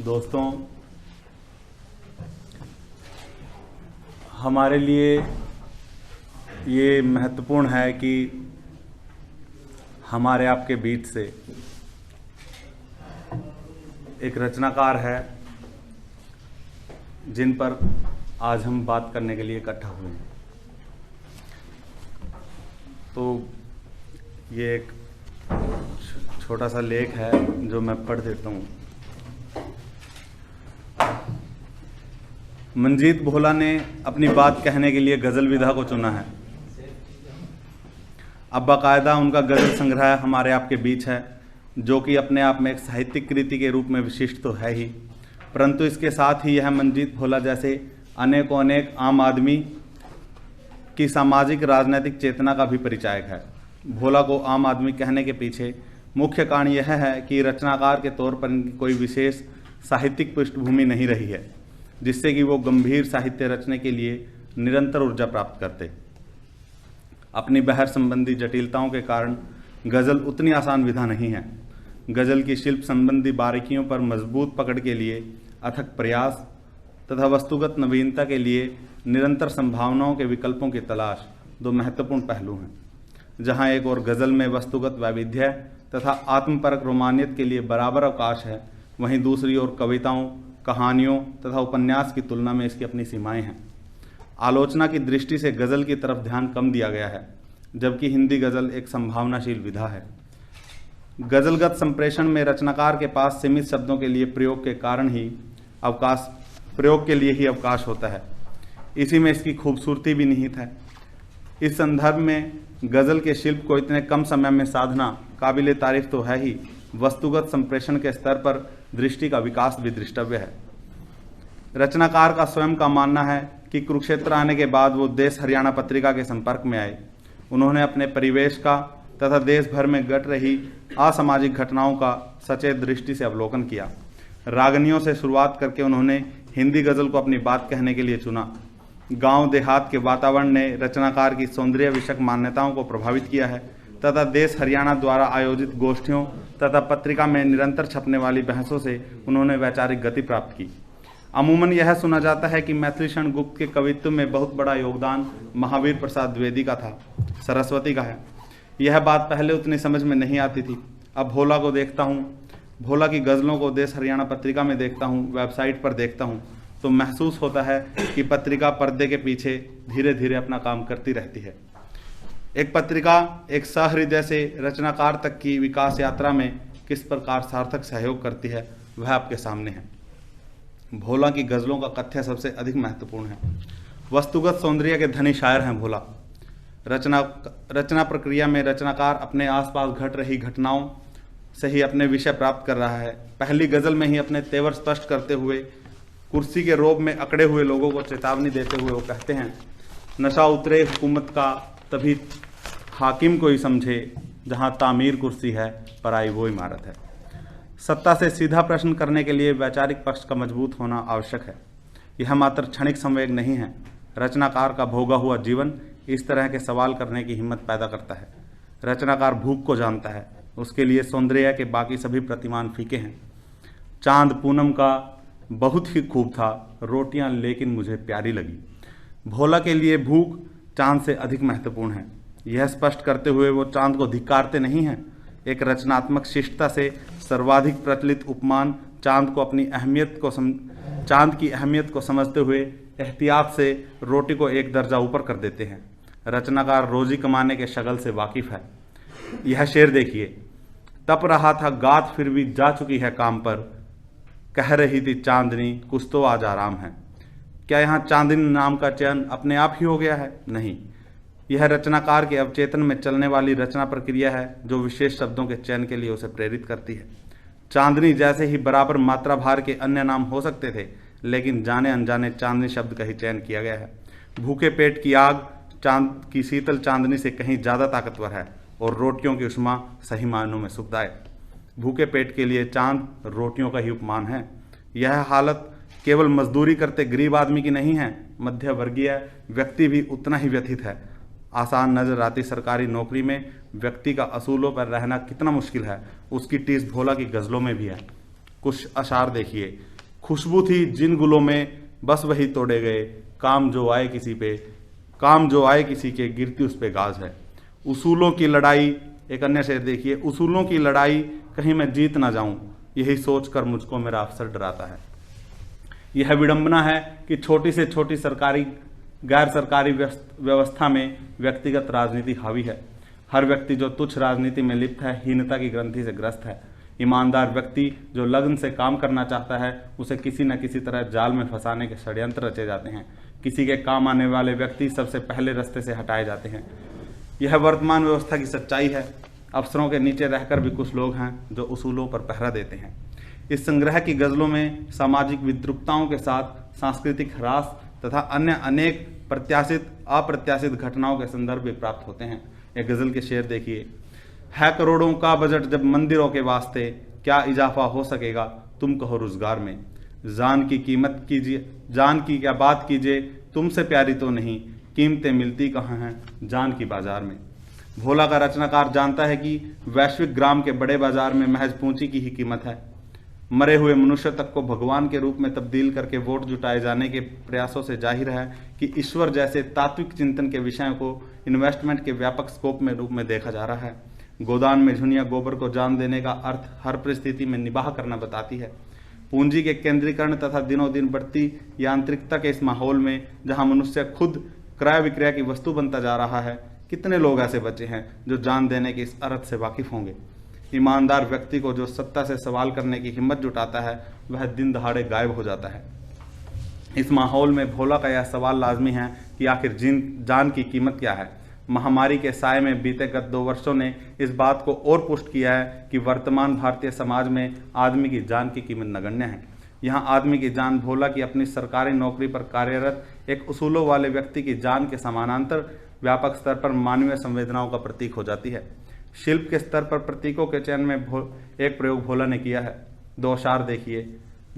दोस्तों, हमारे लिए ये महत्वपूर्ण है कि हमारे आपके बीच से एक रचनाकार है जिन पर आज हम बात करने के लिए इकट्ठा हुए हैं। तो ये एक छोटा सा लेख है जो मैं पढ़ देता हूँ। मंजीत भोला ने अपनी बात कहने के लिए गज़ल विधा को चुना है। अब बाकायदा उनका गज़ल संग्रह हमारे आपके बीच है, जो कि अपने आप में एक साहित्यिक कृति के रूप में विशिष्ट तो है ही, परंतु इसके साथ ही यह मंजीत भोला जैसे अनेकों अनेक आम आदमी की सामाजिक राजनीतिक चेतना का भी परिचायक है। भोला को आम आदमी कहने के पीछे मुख्य कारण यह है कि रचनाकार के तौर पर इनकी कोई विशेष साहित्यिक पृष्ठभूमि नहीं रही है, जिससे कि वो गंभीर साहित्य रचने के लिए निरंतर ऊर्जा प्राप्त करते। अपनी बहर संबंधी जटिलताओं के कारण गज़ल उतनी आसान विधा नहीं है। गज़ल की शिल्प संबंधी बारीकियों पर मजबूत पकड़ के लिए अथक प्रयास तथा वस्तुगत नवीनता के लिए निरंतर संभावनाओं के विकल्पों की तलाश दो महत्वपूर्ण पहलू हैं। जहां एक और गज़ल में वस्तुगत वैविध्य तथा आत्मपरक रोमानियत के लिए बराबर अवकाश है, वहीं दूसरी ओर कविताओं, कहानियों तथा उपन्यास की तुलना में इसकी अपनी सीमाएं हैं। आलोचना की दृष्टि से गज़ल की तरफ ध्यान कम दिया गया है, जबकि हिंदी गज़ल एक संभावनाशील विधा है। गज़लगत संप्रेषण में रचनाकार के पास सीमित शब्दों के लिए प्रयोग के लिए ही अवकाश होता है। इसी में इसकी खूबसूरती भी निहित है। इस संदर्भ में गज़ल के शिल्प को इतने कम समय में साधना काबिले तारीफ तो है ही, वस्तुगत संप्रेषण के स्तर पर दृष्टि का विकास भी दृष्टव्य है। रचनाकार का स्वयं का मानना है कि कुरुक्षेत्र आने के बाद वो देश हरियाणा पत्रिका के संपर्क में आए। उन्होंने अपने परिवेश का तथा देश भर में घट रही असामाजिक घटनाओं का सचेत दृष्टि से अवलोकन किया। रागनियों से शुरुआत करके उन्होंने हिंदी गज़ल को अपनी बात कहने के लिए चुना। गांव देहात के वातावरण ने रचनाकार की सौंदर्य विषयक मान्यताओं को प्रभावित किया है तथा देश हरियाणा द्वारा आयोजित गोष्ठियों तथा पत्रिका में निरंतर छपने वाली बहसों से उन्होंने वैचारिक गति प्राप्त की। अमूमन यह सुना जाता है कि मैथिलीशरण गुप्त के कवित्व में बहुत बड़ा योगदान महावीर प्रसाद द्विवेदी का था, सरस्वती का है। यह बात पहले उतनी समझ में नहीं आती थी। अब भोला को देखता हूँ, भोला की गज़लों को देश हरियाणा पत्रिका में देखता हूँ, वेबसाइट पर देखता हूँ, तो महसूस होता है कि पत्रिका पर्दे के पीछे धीरे धीरे अपना काम करती रहती है। एक पत्रिका एक सहृदय से रचनाकार तक की विकास यात्रा में किस प्रकार सार्थक सहयोग करती है, वह आपके सामने है। भोला की गज़लों का कथ्य सबसे अधिक महत्वपूर्ण है। वस्तुगत सौंदर्य के धनी शायर हैं भोला। रचना प्रक्रिया में रचनाकार अपने आसपास घट रही घटनाओं से ही अपने विषय प्राप्त कर रहा है। पहली गज़ल में ही अपने तेवर स्पष्ट करते हुए कुर्सी के रोब में अकड़े हुए लोगों को चेतावनी देते हुए वो कहते हैं, नशा उतरे हुकूमत का तभी हाकिम को ही समझे, जहां तामीर कुर्सी है पराई वो इमारत है। सत्ता से सीधा प्रश्न करने के लिए वैचारिक पक्ष का मजबूत होना आवश्यक है। यह मात्र क्षणिक संवेग नहीं है। रचनाकार का भोगा हुआ जीवन इस तरह के सवाल करने की हिम्मत पैदा करता है। रचनाकार भूख को जानता है, उसके लिए सौंदर्य के बाकी सभी प्रतिमान फीके हैं। चांद पूनम का बहुत ही खूब था, रोटियां लेकिन मुझे प्यारी लगी। भोला के लिए भूख चांद से अधिक महत्वपूर्ण है। यह स्पष्ट करते हुए वो चांद को धिक्कारते नहीं हैं। एक रचनात्मक शिष्टता से सर्वाधिक प्रचलित उपमान चांद की अहमियत को समझते हुए एहतियात से रोटी को एक दर्जा ऊपर कर देते हैं। रचनाकार रोजी कमाने के शगल से वाकिफ है। यह शेर देखिए, तप रहा था गात फिर भी जा चुकी है काम पर, कह रही थी चांदनी कुछ तो आज आराम है। क्या यहाँ चांदनी नाम का चयन अपने आप ही हो गया है? नहीं, यह रचनाकार के अवचेतन में चलने वाली रचना प्रक्रिया है जो विशेष शब्दों के चयन के लिए उसे प्रेरित करती है। चांदनी जैसे ही बराबर मात्रा भार के अन्य नाम हो सकते थे, लेकिन जाने अनजाने चांदनी शब्द का ही चयन किया गया है। भूखे पेट की आग चांद की शीतल चांदनी से कहीं ज़्यादा ताकतवर है और रोटियों की उष्मा सही मायनों में सुखदायक। भूखे पेट के लिए चांद रोटियों का ही उपमान है। यह हालत केवल मजदूरी करते गरीब आदमी की नहीं है, मध्य वर्गीय व्यक्ति भी उतना ही व्यथित है। आसान नजर आती सरकारी नौकरी में व्यक्ति का असूलों पर रहना कितना मुश्किल है, उसकी टीस भोला की गज़लों में भी है। कुछ अशार देखिए, खुशबू थी जिन गुलों में बस वही तोड़े गए, काम जो आए किसी के गिरती उस पे गाज है। उसूलों की लड़ाई, एक अन्य शेर देखिए, उसूलों की लड़ाई कहीं मैं जीत ना जाऊं, यही सोचकर मुझको मेरा अफसर डराता है। यह विडंबना है कि छोटी से छोटी सरकारी गैर सरकारी व्यवस्था में व्यक्तिगत राजनीति हावी है। हर व्यक्ति जो तुच्छ राजनीति में लिप्त है हीनता की ग्रंथि से ग्रस्त है। ईमानदार व्यक्ति जो लगन से काम करना चाहता है उसे किसी न किसी तरह जाल में फंसाने के षड्यंत्र रचे जाते हैं। किसी के काम आने वाले व्यक्ति सबसे पहले रास्ते से हटाए जाते हैं। यह वर्तमान व्यवस्था की सच्चाई है। अफसरों के नीचे रहकर भी कुछ लोग हैं जो उसूलों पर पहरा देते हैं। इस संग्रह की गजलों में सामाजिक विद्रुपताओं के साथ सांस्कृतिक ह्रास तथा अन्य अनेक प्रत्याशित अप्रत्याशित घटनाओं के संदर्भ भी प्राप्त होते हैं। एक गजल के शेर देखिए, है करोड़ों का बजट जब मंदिरों के वास्ते, क्या इजाफा हो सकेगा तुम कहो रोजगार में। जान की कीमत कीजिए, जान की क्या बात कीजिए, तुमसे प्यारी तो नहीं, कीमतें मिलती कहाँ हैं जान की बाजार में। भोला का रचनाकार जानता है कि वैश्विक ग्राम के बड़े बाजार में महज पूंजी की ही कीमत है। मरे हुए मनुष्य तक को भगवान के रूप में तब्दील करके वोट जुटाए जाने के प्रयासों से जाहिर है कि ईश्वर जैसे तात्विक चिंतन के विषयों को इन्वेस्टमेंट के व्यापक स्कोप में रूप में देखा जा रहा है। गोदान में झुनिया गोबर को जान देने का अर्थ हर परिस्थिति में निबाह करना बताती है। पूंजी के केंद्रीकरण तथा दिनों दिन बढ़ती यांत्रिकता के इस माहौल में जहां मनुष्य खुद क्रय विक्रय की वस्तु बनता जा रहा है, कितने लोग ऐसे बचे हैं जो जान देने के इस अर्थ से वाकिफ होंगे। ईमानदार व्यक्ति को जो सत्ता से सवाल करने की हिम्मत जुटाता है वह दिन दहाड़े गायब हो जाता है। इस माहौल में भोला का यह सवाल लाजमी है कि आखिर जान की कीमत क्या है। महामारी के साए में बीते गत 2 वर्षों ने इस बात को और पुष्ट किया है कि वर्तमान भारतीय समाज में आदमी की जान की कीमत नगण्य है। यहाँ आदमी की जान भोला की अपनी सरकारी नौकरी पर कार्यरत एक उसूलों वाले व्यक्ति की जान के समानांतर व्यापक स्तर पर मानवीय संवेदनाओं का प्रतीक हो जाती है। शिल्प के स्तर पर प्रतीकों के चयन में एक प्रयोग भोला ने किया है। 2 अशार देखिए,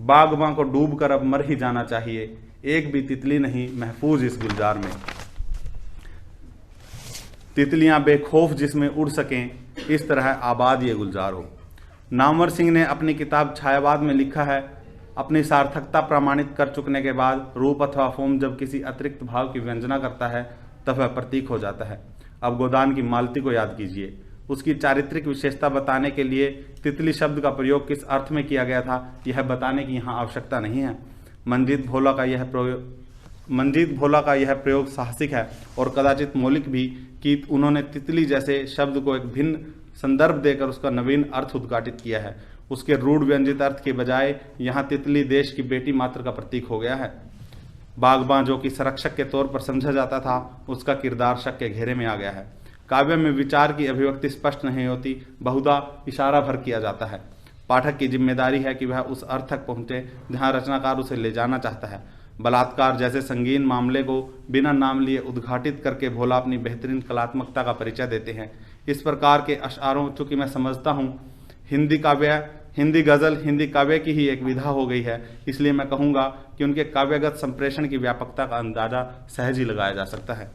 बागबां को डूब कर अब मर ही जाना चाहिए, एक भी तितली नहीं महफूज इस गुलजार में। तितलियां बेखौफ जिसमें उड़ सकें, इस तरह आबाद ये गुलजार हो। नामवर सिंह ने अपनी किताब छायावाद में लिखा है, अपनी सार्थकता प्रमाणित कर चुकने के बाद रूप अथवा फॉर्म जब किसी अतिरिक्त भाव की व्यंजना करता है तब वह प्रतीक हो जाता है। अब गोदान की मालती को याद कीजिए। उसकी चारित्रिक विशेषता बताने के लिए तितली शब्द का प्रयोग किस अर्थ में किया गया था यह बताने की यहाँ आवश्यकता नहीं है। मंजीत भोला का यह प्रयोग साहसिक है और कदाचित मौलिक भी कि उन्होंने तितली जैसे शब्द को एक भिन्न संदर्भ देकर उसका नवीन अर्थ उद्घाटित किया है। उसके रूढ़ व्यंजित अर्थ के बजाय यहाँ तितली देश की बेटी मात्र का प्रतीक हो गया है। बागबां जो कि संरक्षक के तौर पर समझा जाता था, उसका किरदार शक के घेरे में आ गया है। काव्य में विचार की अभिव्यक्ति स्पष्ट नहीं होती, बहुधा इशारा भर किया जाता है। पाठक की जिम्मेदारी है कि वह उस अर्थ तक पहुंचे जहां रचनाकार उसे ले जाना चाहता है। बलात्कार जैसे संगीन मामले को बिना नाम लिए उद्घाटित करके भोला अपनी बेहतरीन कलात्मकता का परिचय देते हैं। इस प्रकार के अशारों, चूंकि मैं समझता हूँ हिंदी गज़ल हिंदी काव्य की ही एक विधा हो गई है, इसलिए मैं कहूँगा कि उनके काव्यगत संप्रेषण की व्यापकता का अंदाजा सहज ही लगाया जा सकता है।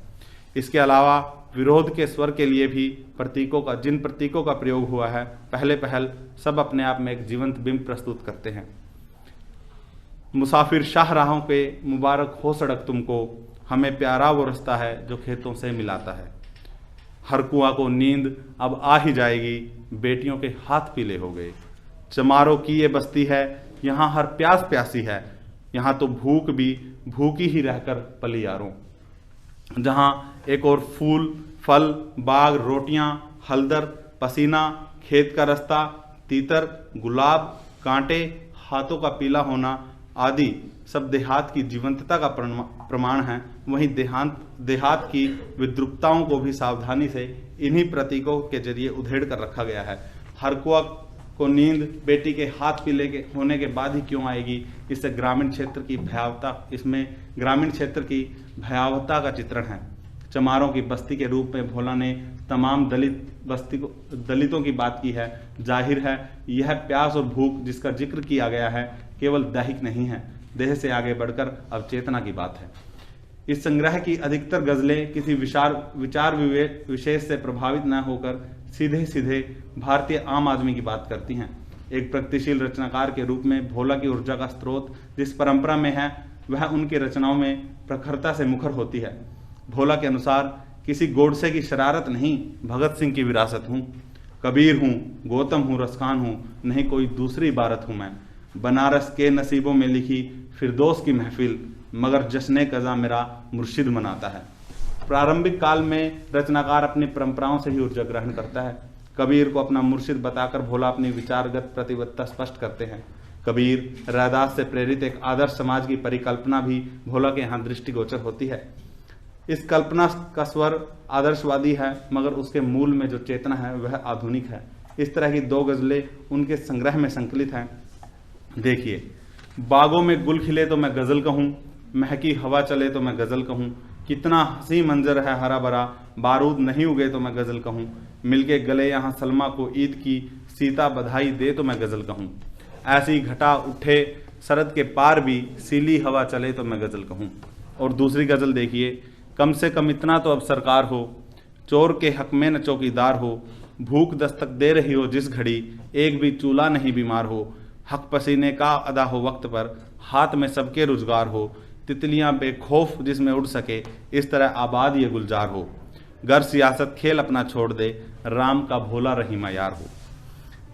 इसके अलावा विरोध के स्वर के लिए भी जिन प्रतीकों का प्रयोग हुआ है, पहले पहल सब अपने आप में एक जीवंत बिंब प्रस्तुत करते हैं। मुसाफिर शाह राहों पे मुबारक हो सड़क तुमको, हमें प्यारा वो रास्ता है जो खेतों से मिलाता है। हर कुआं को नींद अब आ ही जाएगी, बेटियों के हाथ पीले हो गए। चमारों की ये बस्ती है, यहाँ हर प्यास प्यासी है, यहाँ तो भूख भी भूखी ही रहकर पली यारों। जहाँ एक और फूल, फल, बाग, रोटियां, हलदर, पसीना, खेत का रास्ता, तीतर, गुलाब, कांटे, हाथों का पीला होना आदि सब देहात की जीवंतता का प्रमाण है। वहीं देहात की विद्रुपताओं को भी सावधानी से इन्हीं प्रतीकों के जरिए उधेड़ कर रखा गया है। हर कुआं को नींद बेटी के हाथ पीले के होने के बाद ही क्यों आएगी, इसमें ग्रामीण क्षेत्र की भयावहता का चित्रण है। चमारों की बस्ती के रूप में भोला ने तमाम दलितों की बात की है। जाहिर है यह प्यास और भूख जिसका जिक्र किया गया है केवल दैहिक नहीं है, देह से आगे बढ़कर अवचेतना की बात है। इस संग्रह की अधिकतर गजलें किसी विचार विशेष से प्रभावित न होकर सीधे सीधे भारतीय आम आदमी की बात करती हैं। एक प्रगतिशील रचनाकार के रूप में भोला की ऊर्जा का स्रोत जिस परंपरा में है वह उनकी रचनाओं में प्रखरता से मुखर होती है। भोला के अनुसार किसी गोडसे की शरारत नहीं, भगत सिंह की विरासत हूँ। कबीर हूँ, गौतम हूँ, रसखान हूँ, नहीं कोई दूसरी इबारत हूँ मैं। बनारस के नसीबों में लिखी फिरदौस की महफिल, मगर जश्न कज़ा मेरा मुर्शिद मनाता है। प्रारंभिक काल में रचनाकार अपनी परंपराओं से ही ऊर्जा ग्रहण करता है। कबीर को अपना मुर्शिद बताकर भोला अपनी विचारगत प्रतिबद्धता स्पष्ट करते हैं। कबीर रैदास से प्रेरित एक आदर्श समाज की परिकल्पना भी भोला के यहाँ दृष्टिगोचर होती है। इस कल्पना का स्वर आदर्शवादी है, मगर उसके मूल में जो चेतना है वह आधुनिक है। इस तरह की 2 गजलें उनके संग्रह में संकलित हैं। देखिए, बागों में गुल खिले तो मैं गजल कहूँ, महकी हवा चले तो मैं गजल कहूँ, कितना हंसी मंजर है हरा भरा, बारूद नहीं उगे तो मैं गजल कहूँ, मिलके गले यहाँ सलमा को ईद की, सीता बधाई दे तो मैं गजल कहूँ, ऐसी घटा उठे शरद के पार भी, सीली हवा चले तो मैं गजल कहूँ। और दूसरी गजल देखिए, कम से कम इतना तो अब सरकार हो, चोर के हक में न चौकीदार हो, भूख दस्तक दे रही हो जिस घड़ी, एक भी चूल्हा नहीं बीमार हो, हक पसीने का अदा हो वक्त पर, हाथ में सबके रुजगार हो, तितलियां बेखौफ जिसमें उड़ सके, इस तरह आबाद ये गुलजार हो, घर सियासत खेल अपना छोड़ दे, राम का भोला रहीमा यार हो।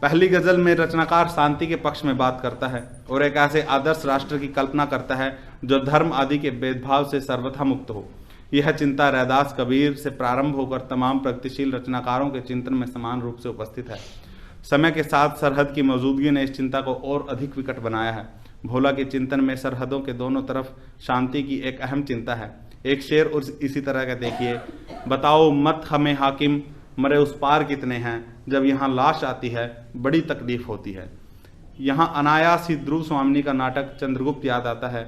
पहली गजल में रचनाकार शांति के पक्ष में बात करता है और एक ऐसे आदर्श राष्ट्र की कल्पना करता है जो धर्म आदि के भेदभाव से सर्वथा मुक्त हो। यह चिंता रैदास, कबीर से प्रारंभ होकर तमाम प्रगतिशील रचनाकारों के चिंतन में समान रूप से उपस्थित है। समय के साथ सरहद की मौजूदगी ने इस चिंता को और अधिक विकट बनाया है। भोला के चिंतन में सरहदों के दोनों तरफ शांति की एक अहम चिंता है। एक शेर और इसी तरह का देखिए, बताओ मत हमें हाकिम, मरे उस पार कितने हैं, जब यहाँ लाश आती है बड़ी तकलीफ होती है। यहाँ अनायास ही ध्रुव स्वामी का नाटक चंद्रगुप्त याद आता है,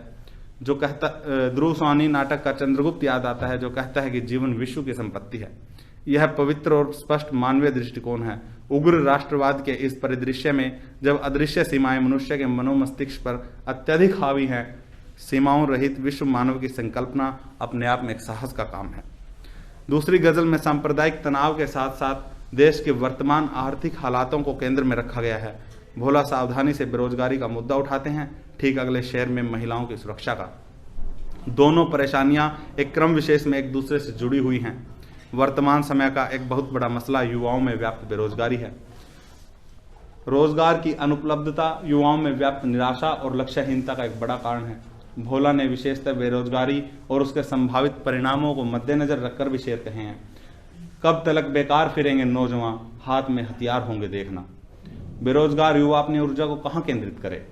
जो कहता ध्रुव स्वामी नाटक का चंद्रगुप्त याद आता है, जो कहता है कि जीवन विश्व की संपत्ति है। यह पवित्र और स्पष्ट मानवीय दृष्टिकोण है। उग्र राष्ट्रवाद के इस परिदृश्य में जब अदृश्य सीमाएं मनुष्य के मनोमस्तिष्क पर अत्यधिक हावी हैं, सीमाओं रहित विश्व मानव की संकल्पना अपने आप में एक साहस का काम है। दूसरी गजल में सांप्रदायिक तनाव के साथ साथ देश के वर्तमान आर्थिक हालातों को केंद्र में रखा गया है। भोला सावधानी से बेरोजगारी का मुद्दा उठाते हैं, ठीक अगले शेर में महिलाओं की सुरक्षा का। दोनों परेशानियां एक क्रम विशेष में एक दूसरे से जुड़ी हुई हैं। वर्तमान समय का एक बहुत बड़ा मसला युवाओं में व्याप्त बेरोजगारी है। रोजगार की अनुपलब्धता युवाओं में व्याप्त निराशा और लक्ष्यहीनता का एक बड़ा कारण है। भोला ने विशेषतः बेरोजगारी और उसके संभावित परिणामों को मद्देनजर रखकर भी शेर कहे हैं। कब तलक बेकार फिरेंगे नौजवान, हाथ में हथियार होंगे देखना। बेरोजगार युवा अपनी ऊर्जा को कहाँ केंद्रित करे,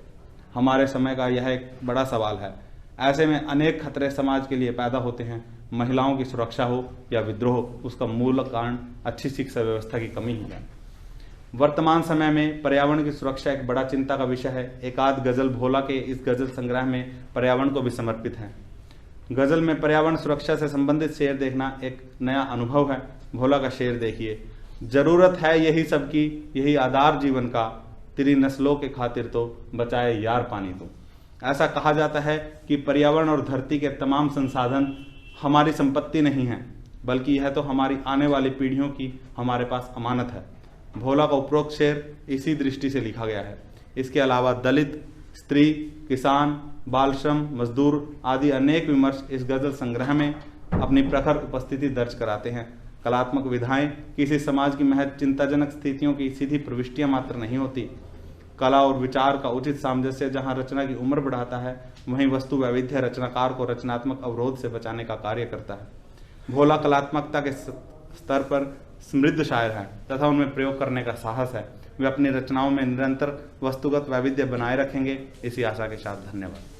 हमारे समय का यह एक बड़ा सवाल है। ऐसे में अनेक खतरे समाज के लिए पैदा होते हैं। महिलाओं की सुरक्षा हो या विद्रोह, उसका मूल कारण अच्छी शिक्षा व्यवस्था की कमी ही है। वर्तमान समय में पर्यावरण की सुरक्षा एक बड़ा चिंता का विषय है। एक आध गजल भोला के इस गजल संग्रह में पर्यावरण को भी समर्पित है। गजल में पर्यावरण सुरक्षा से संबंधित शेर देखना एक नया अनुभव है। भोला का शेर देखिए, जरूरत है यही सबकी, यही आधार जीवन का, तेरी नस्लों के खातिर तो बचाए यार पानी तो। ऐसा कहा जाता है कि पर्यावरण और धरती के तमाम संसाधन हमारी संपत्ति नहीं है, बल्कि यह तो हमारी आने वाली पीढ़ियों की हमारे पास अमानत है। भोला का उपरोक्त शेर इसी दृष्टि से लिखा गया है। इसके अलावा दलित, स्त्री, किसान, बाल श्रम, मजदूर आदि अनेक विमर्श इस गजल संग्रह में अपनी प्रखर उपस्थिति दर्ज कराते हैं। कलात्मक विधाएं किसी समाज की महज चिंताजनक स्थितियों की सीधी प्रविष्टियां मात्र नहीं होती। कला और विचार का उचित सामंजस्य जहां रचना की उम्र बढ़ाता है, वहीं वस्तु वैविध्य रचनाकार को रचनात्मक अवरोध से बचाने का कार्य करता है। भोला कलात्मकता के स्तर पर समृद्ध शायर हैं तथा उनमें प्रयोग करने का साहस है। वे अपनी रचनाओं में निरंतर वस्तुगत वैविध्य बनाए रखेंगे, इसी आशा के साथ धन्यवाद।